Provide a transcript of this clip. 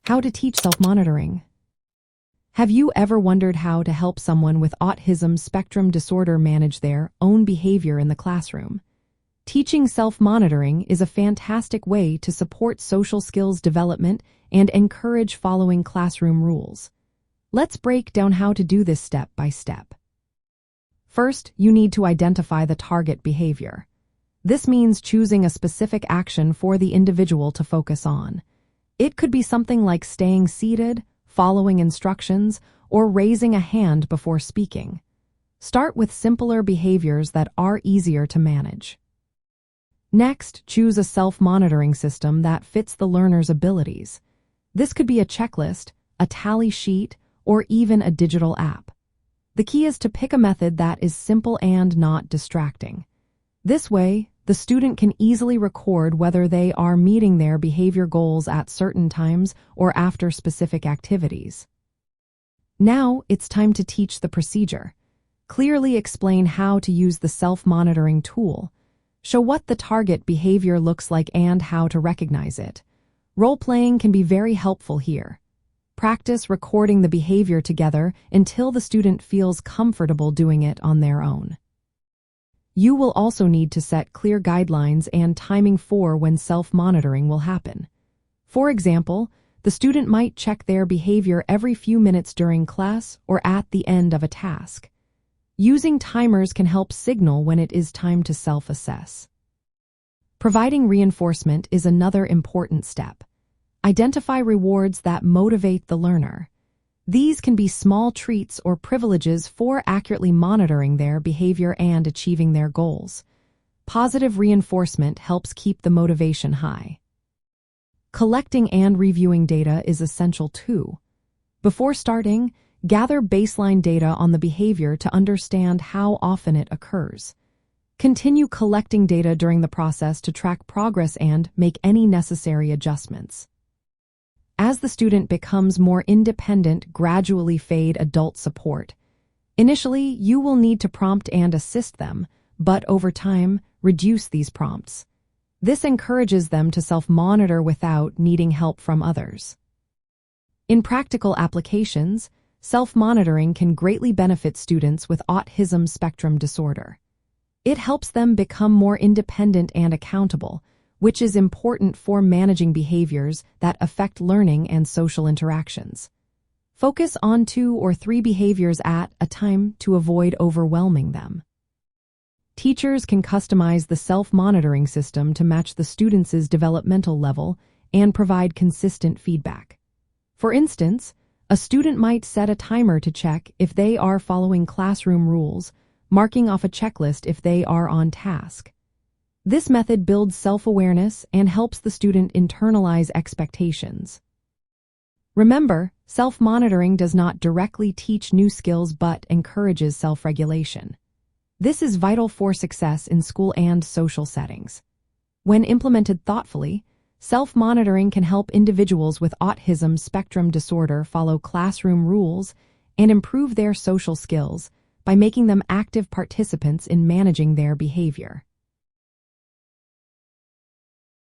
How to teach self-monitoring. Have you ever wondered how to help someone with autism spectrum disorder manage their own behavior in the classroom? Teaching self-monitoring is a fantastic way to support social skills development and encourage following classroom rules. Let's break down how to do this step by step. First, you need to identify the target behavior. This means choosing a specific action for the individual to focus on. It could be something like staying seated, following instructions, or raising a hand before speaking. Start with simpler behaviors that are easier to manage. Next, choose a self-monitoring system that fits the learner's abilities. This could be a checklist, a tally sheet, or even a digital app. The key is to pick a method that is simple and not distracting. This way, the student can easily record whether they are meeting their behavior goals at certain times or after specific activities. Now, it's time to teach the procedure. Clearly explain how to use the self-monitoring tool. Show what the target behavior looks like and how to recognize it. Role-playing can be very helpful here. Practice recording the behavior together until the student feels comfortable doing it on their own. You will also need to set clear guidelines and timing for when self-monitoring will happen. For example, the student might check their behavior every few minutes during class or at the end of a task. Using timers can help signal when it is time to self-assess. Providing reinforcement is another important step. Identify rewards that motivate the learner. These can be small treats or privileges for accurately monitoring their behavior and achieving their goals. Positive reinforcement helps keep the motivation high. Collecting and reviewing data is essential too. Before starting, gather baseline data on the behavior to understand how often it occurs. Continue collecting data during the process to track progress and make any necessary adjustments. As the student becomes more independent, gradually fade adult support. Initially, you will need to prompt and assist them, but over time, reduce these prompts. This encourages them to self-monitor without needing help from others. In practical applications, self-monitoring can greatly benefit students with autism spectrum disorder. It helps them become more independent and accountable, which is important for managing behaviors that affect learning and social interactions. Focus on 2 or 3 behaviors at a time to avoid overwhelming them. Teachers can customize the self-monitoring system to match the student's developmental level and provide consistent feedback. For instance, a student might set a timer to check if they are following classroom rules, marking off a checklist if they are on task. This method builds self-awareness and helps the student internalize expectations. Remember, self-monitoring does not directly teach new skills but encourages self-regulation. This is vital for success in school and social settings. When implemented thoughtfully, self-monitoring can help individuals with autism spectrum disorder follow classroom rules and improve their social skills by making them active participants in managing their behavior.